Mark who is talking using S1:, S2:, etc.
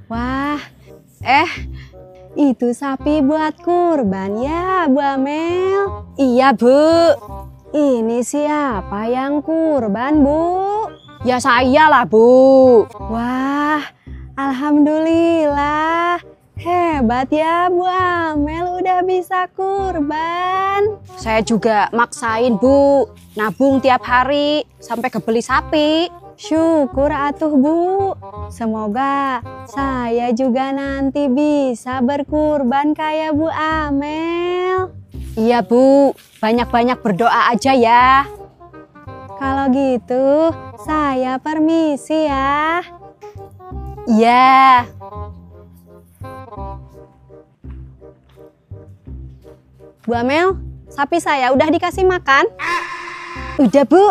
S1: Wah, itu sapi buat kurban ya, Bu Amel? Iya, Bu. Ini siapa yang kurban, Bu? Ya saya lah, Bu. Wah, alhamdulillah. Hebat ya, Bu Amel udah bisa kurban. Saya juga maksain, Bu. Nabung tiap hari sampai kebeli sapi. Syukur atuh, Bu. Semoga saya juga nanti bisa berkurban kayak Bu Amel. Iya, Bu. Banyak-banyak berdoa aja ya. Kalau gitu, saya permisi ya. Iya. Bu Amel, sapi saya udah dikasih makan? Udah, Bu.